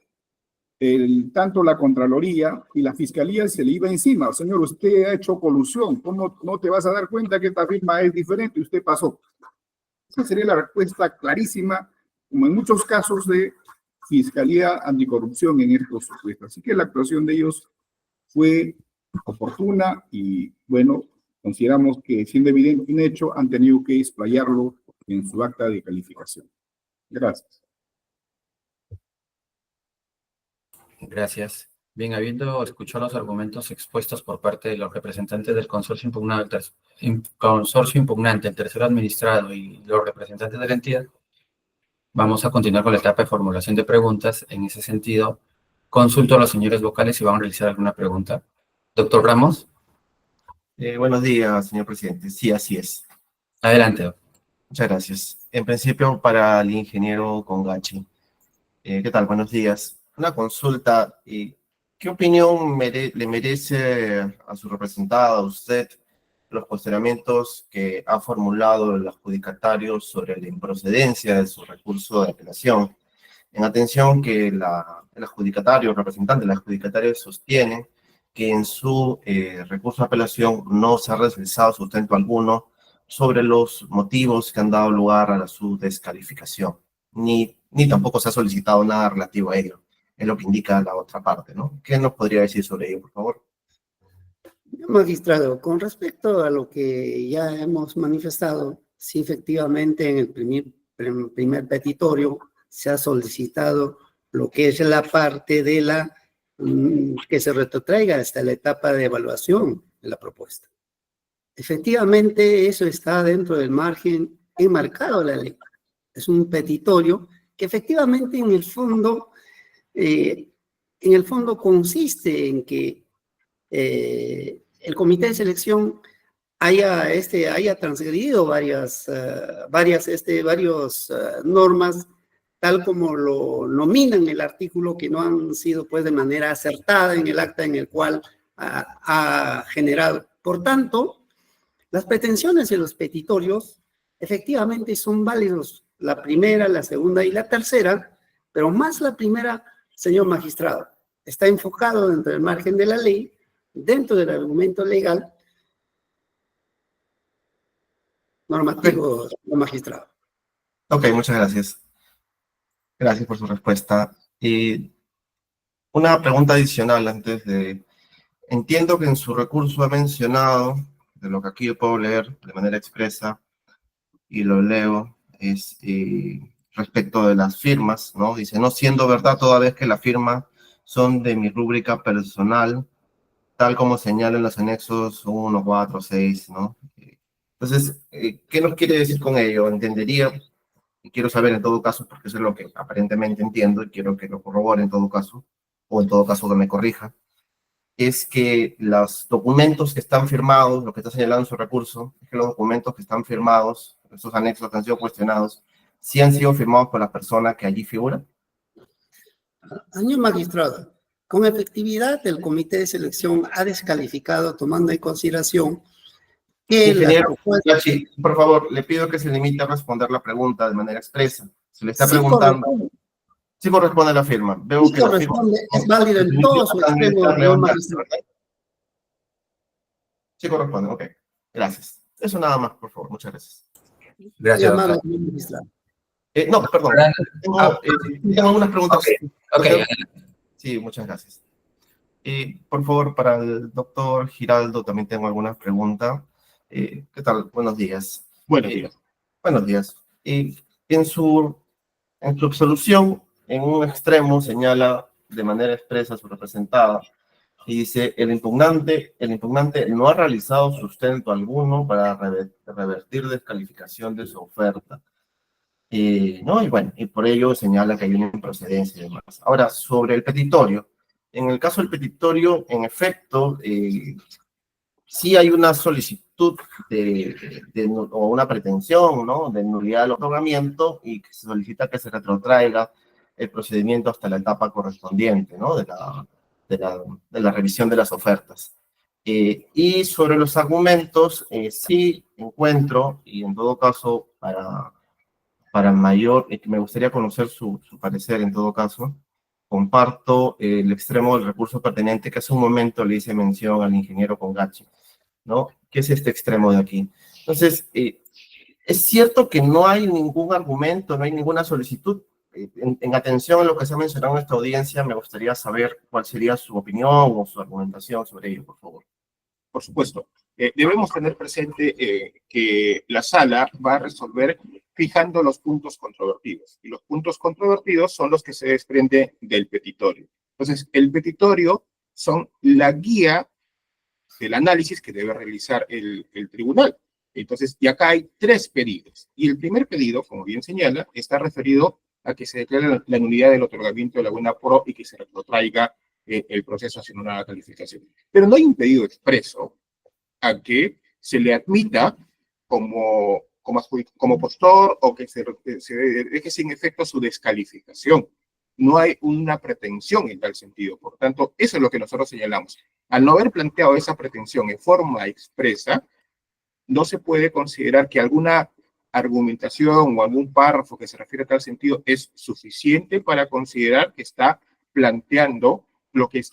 tanto la Contraloría y la Fiscalía se le iba encima. Señor, usted ha hecho colusión, ¿cómo no te vas a dar cuenta que esta firma es diferente y usted pasó? Esa sería la respuesta clarísima, como en muchos casos de Fiscalía Anticorrupción en estos supuestos. Así que la actuación de ellos fue oportuna y, bueno, consideramos que, siendo evidente un hecho, han tenido que explayarlo en su acta de calificación. Gracias. Gracias. Bien, habiendo escuchado los argumentos expuestos por parte de los representantes del consorcio impugnante, el tercero administrado y los representantes de la entidad, vamos a continuar con la etapa de formulación de preguntas. En ese sentido, consulto a los señores vocales si van a realizar alguna pregunta. Doctor Ramos. Buenos días, señor presidente. Sí, así es. Adelante, doctor. Muchas gracias. En principio, para el ingeniero Congachi. ¿Qué tal? Buenos días. Una consulta. ¿Qué opinión le merece a su representado, a usted, los cuestionamientos que ha formulado el adjudicatario sobre la improcedencia de su recurso de apelación? En atención que el adjudicatario, el representante del adjudicatario sostiene que en su recurso de apelación no se ha realizado sustento alguno sobre los motivos que han dado lugar a su descalificación, ni tampoco se ha solicitado nada relativo a ello. Es lo que indica la otra parte, ¿no? ¿Qué nos podría decir sobre ello, por favor? Magistrado, con respecto a lo que ya hemos manifestado, sí, efectivamente, en el primer petitorio se ha solicitado lo que es la parte de que se retrotraiga hasta la etapa de evaluación de la propuesta. Efectivamente, eso está dentro del margen enmarcado de la ley. Es un petitorio que efectivamente en el fondo consiste en que el comité de selección haya transgredido varias normas tal como lo nominan el artículo, que no han sido pues de manera acertada en el acta en el cual ha generado. Por tanto, las pretensiones de los petitorios efectivamente son válidos, la primera, la segunda y la tercera, pero más la primera, señor magistrado, está enfocado dentro del margen de la ley, dentro del argumento legal normativo, señor magistrado. Ok, muchas gracias. Gracias por su respuesta. Y una pregunta adicional antes de... Entiendo que en su recurso ha mencionado, de lo que aquí yo puedo leer de manera expresa, y lo leo, es respecto de las firmas, ¿no? Dice, no siendo verdad toda vez que las firmas son de mi rúbrica personal, tal como señalan los anexos 1, 4, 6, ¿no? Entonces, ¿qué nos quiere decir con ello? Entendería, y quiero saber en todo caso, porque eso es lo que aparentemente entiendo, y quiero que lo corrobore en todo caso, o en todo caso que me corrija, es que los documentos que están firmados, lo que está señalando en su recurso, es que los documentos que están firmados, esos anexos que han sido cuestionados, sí han sido firmados por la persona que allí figura. Señor magistrado, con efectividad el comité de selección ha descalificado, tomando en consideración que Ingeniero Gachi, por favor, le pido que se limite a responder la pregunta de manera expresa. Se le está preguntando. Sí corresponde a la firma. Veo sí que la firma es válido en todo su extremo, señor magistrado. Sí corresponde, ok. Gracias. Eso nada más, por favor. Muchas gracias. Gracias, Amable, doctor. señor magistrado. No, perdón. Tengo algunas preguntas. Ok. Sí, muchas gracias. Por favor, para el doctor Giraldo también tengo algunas preguntas. ¿Qué tal? Buenos días. Buenos días. Buenos días. En su absolución, en un extremo señala de manera expresa su representada y dice, el impugnante no ha realizado sustento alguno para revertir descalificación de su oferta. ¿No? Y bueno, y por ello señala que hay una improcedencia y demás. Ahora, sobre el petitorio. En el caso del petitorio, en efecto, sí hay una solicitud o una pretensión, ¿no?, de nulidad del otorgamiento y que se solicita que se retrotraiga el procedimiento hasta la etapa correspondiente, ¿no?, de la revisión de las ofertas. Y sobre los argumentos, sí encuentro, y en todo caso, para mayor, me gustaría conocer su parecer en todo caso, comparto el extremo del recurso pertinente que hace un momento le hice mención al ingeniero Congachi, ¿no? ¿Qué es este extremo de aquí? Entonces, es cierto que no hay ningún argumento, no hay ninguna solicitud. En atención a lo que se ha mencionado en esta audiencia, me gustaría saber cuál sería su opinión o su argumentación sobre ello, por favor. Por supuesto. Debemos tener presente que la sala va a resolver fijando los puntos controvertidos. Y los puntos controvertidos son los que se desprenden del petitorio. Entonces, el petitorio son la guía del análisis que debe realizar el tribunal. Entonces, y acá hay 3 pedidos. Y el primer pedido, como bien señala, está referido a que se declare la nulidad del otorgamiento de la buena pro y que se retrotraiga el proceso hacia una nueva calificación. Pero no hay un pedido expreso a que se le admita como postor o que se deje sin efecto su descalificación. No hay una pretensión en tal sentido. Por tanto, eso es lo que nosotros señalamos. Al no haber planteado esa pretensión en forma expresa, no se puede considerar que alguna argumentación o algún párrafo que se refiere a tal sentido es suficiente para considerar que está planteando lo que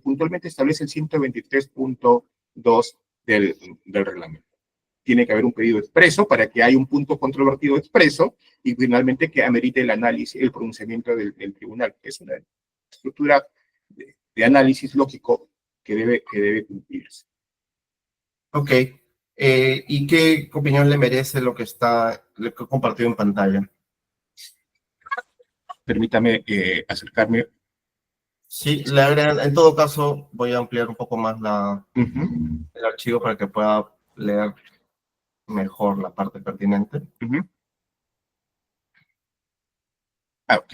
puntualmente establece el 123.2 del reglamento. Tiene que haber un pedido expreso para que haya un punto controvertido expreso y finalmente que amerite el análisis, el pronunciamiento del tribunal. Es una estructura de análisis lógico que debe cumplirse. Ok. ¿Y qué opinión le merece lo que he compartido en pantalla? Permítame acercarme. Sí, en todo caso voy a ampliar un poco más el archivo para que pueda leer mejor la parte pertinente. Ok.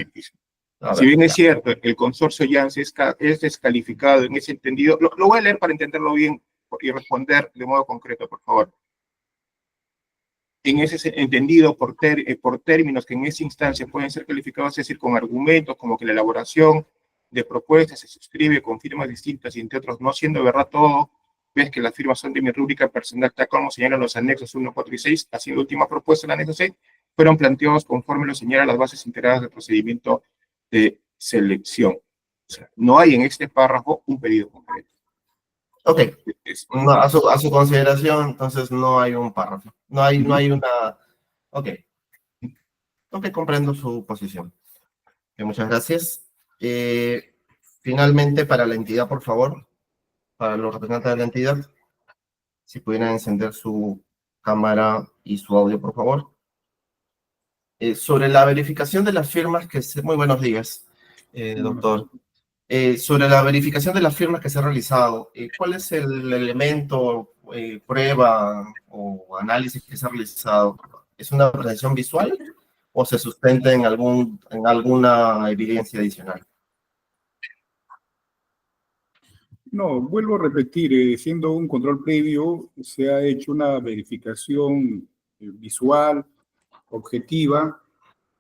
Si bien es cierto, el consorcio Yance es descalificado en ese entendido, lo voy a leer para entenderlo bien y responder de modo concreto, por favor. en ese entendido por términos que en esa instancia pueden ser calificados, es decir, con argumentos como que la elaboración de propuestas se suscribe con firmas distintas y entre otros, no siendo verdad todo, ves que las firmas son de mi rúbrica personal, tal como señalan los anexos 1, 4 y 6, así la última propuesta del anexo 6, fueron planteados conforme lo señalan las bases integradas del procedimiento de selección. O sea, no hay en este párrafo un pedido concreto. Ok, no, a su consideración, entonces no hay un párrafo, no hay una... Ok, ok, comprendo su posición. Muchas gracias. Finalmente, para la entidad, por favor, para los representantes de la entidad, si pudieran encender su cámara y su audio, por favor. Sobre la verificación de las firmas muy buenos días, doctor. Sobre la verificación de las firmas que se ha realizado, ¿cuál es el elemento, prueba o análisis que se ha realizado? ¿Es una apreciación visual o se sustenta en alguna evidencia adicional? No, vuelvo a repetir, siendo un control previo, se ha hecho una verificación visual, objetiva,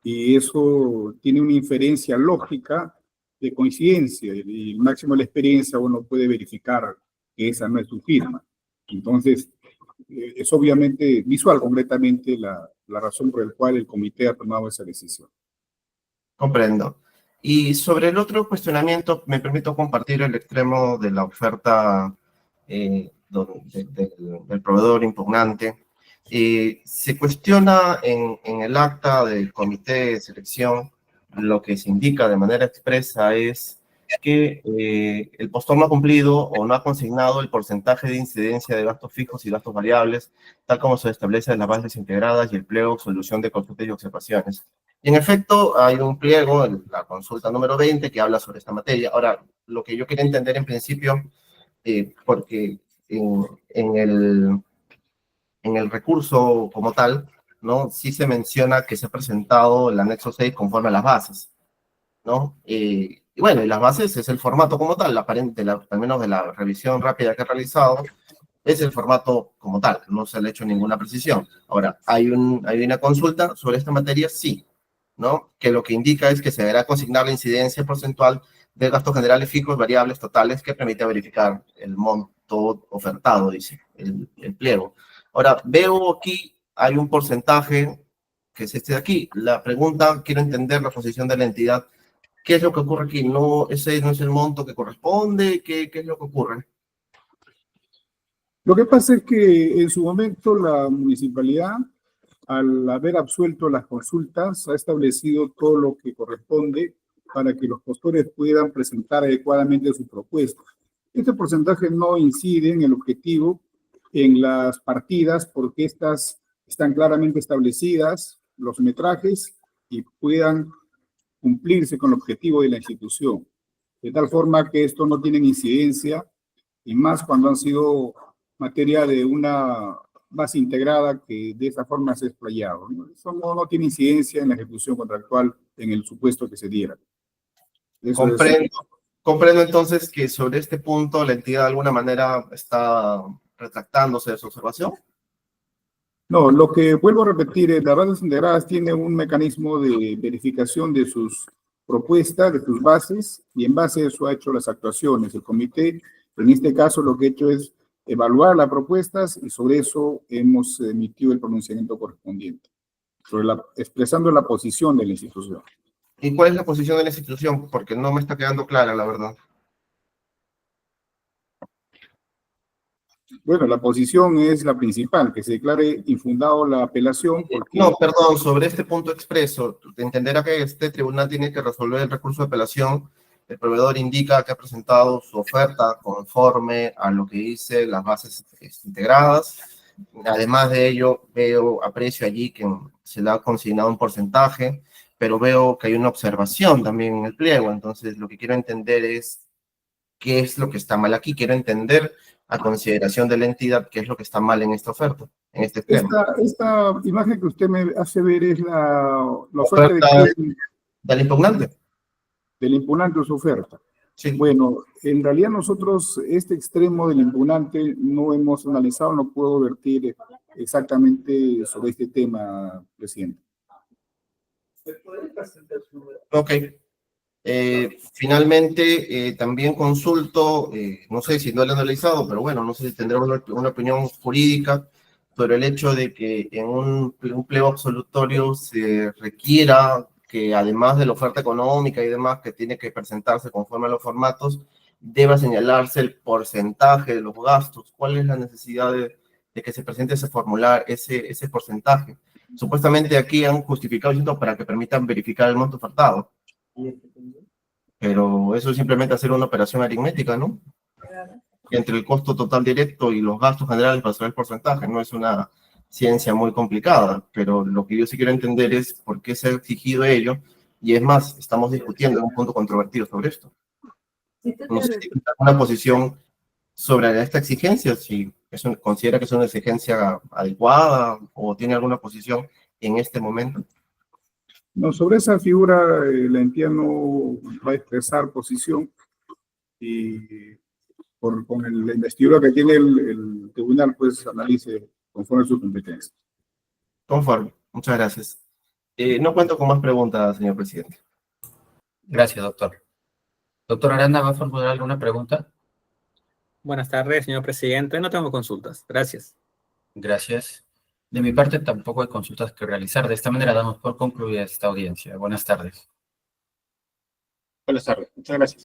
y eso tiene una inferencia lógica de coincidencia, y máximo de la experiencia uno puede verificar que esa no es su firma. Entonces, es obviamente visual completamente la razón por la cual el comité ha tomado esa decisión. Comprendo. Y sobre el otro cuestionamiento, me permito compartir el extremo de la oferta del proveedor impugnante. Se cuestiona en el acta del comité de selección, lo que se indica de manera expresa es que el postor no ha cumplido o no ha consignado el porcentaje de incidencia de gastos fijos y gastos variables, tal como se establece en las bases integradas y el pliego solución de consultas y observaciones. Y en efecto, hay un pliego, la consulta número 20, que habla sobre esta materia. Ahora, lo que yo quería entender en principio, porque en el recurso como tal, ¿no? Sí se menciona que se ha presentado el anexo 6 conforme a las bases, ¿no? Y bueno, y las bases es el formato como tal, al menos de la revisión rápida que he realizado, es el formato como tal, no se le ha hecho ninguna precisión. Ahora, ¿hay una consulta sobre esta materia? Sí, ¿no? Que lo que indica es que se deberá consignar la incidencia porcentual de gastos generales fijos, variables, totales, que permite verificar el monto ofertado, dice el pliego. Ahora, veo aquí, hay un porcentaje que es este de aquí. La pregunta, quiero entender la posición de la entidad. ¿Qué es lo que ocurre aquí? No, ese no es el monto que corresponde. ¿Qué es lo que ocurre? Lo que pasa es que en su momento la municipalidad, al haber absuelto las consultas, ha establecido todo lo que corresponde para que los postores puedan presentar adecuadamente su propuesta. Este porcentaje no incide en el objetivo, en las partidas, porque estas están claramente establecidas, los metrajes, y puedan cumplirse con el objetivo de la institución. De tal forma que esto no tiene incidencia, y más cuando han sido materia de una base integrada que de esa forma se ha explayado, ¿no? Eso no tiene incidencia en la ejecución contractual en el supuesto que se diera. Comprendo entonces que sobre este punto la entidad de alguna manera está retractándose de su observación. No, lo que vuelvo a repetir, las bases integradas tienen un mecanismo de verificación de sus propuestas, de sus bases, y en base a eso ha hecho las actuaciones. El comité, en este caso, lo que ha hecho es evaluar las propuestas y sobre eso hemos emitido el pronunciamiento correspondiente, expresando la posición de la institución. ¿Y cuál es la posición de la institución? Porque no me está quedando clara, la verdad. Bueno, la posición es la principal, que se declare infundado la apelación porque... No, perdón, sobre este punto expreso, entenderá que este tribunal tiene que resolver el recurso de apelación. El proveedor indica que ha presentado su oferta conforme a lo que dice las bases integradas. Además de ello, aprecio allí que se le ha consignado un porcentaje, pero veo que hay una observación también en el pliego. Entonces, lo que quiero entender es qué es lo que está mal aquí. Quiero entender a consideración de la entidad qué es lo que está mal en esta oferta, en este tema. Esta imagen que usted me hace ver es la oferta del impugnante. Del impugnante de su oferta. Sí. Bueno, en realidad nosotros este extremo del impugnante no hemos analizado, no puedo vertir exactamente sobre este tema, presidente. Ok. Finalmente, también consulto, no sé si no lo he analizado, pero bueno, no sé si tendrá una opinión jurídica sobre el hecho de que en un pliego absolutorio se requiera que además de la oferta económica y demás que tiene que presentarse conforme a los formatos, deba señalarse el porcentaje de los gastos. ¿Cuál es la necesidad de que se presente ese formular, ese porcentaje? Supuestamente aquí han justificado diciendo para que permitan verificar el monto ofertado. Pero eso es simplemente hacer una operación aritmética, ¿no? Entre el costo total directo y los gastos generales para saber el porcentaje. No es una ciencia muy complicada, pero lo que yo sí quiero entender es por qué se ha exigido ello. Y es más, estamos discutiendo un punto controvertido sobre esto. No sé si tiene una posición sobre esta exigencia, si considera que es una exigencia adecuada o tiene alguna posición en este momento. No, sobre esa figura la entidad no va a expresar posición y con la investidura que tiene el tribunal, pues analice conforme a su competencia. Conforme. Muchas gracias. No cuento con más preguntas, señor presidente. Gracias, doctor. Doctor Aranda, ¿va a formular alguna pregunta? Buenas tardes, señor presidente. No tengo consultas. Gracias. Gracias. De mi parte tampoco hay consultas que realizar. De esta manera damos por concluida esta audiencia. Buenas tardes. Buenas tardes. Muchas gracias.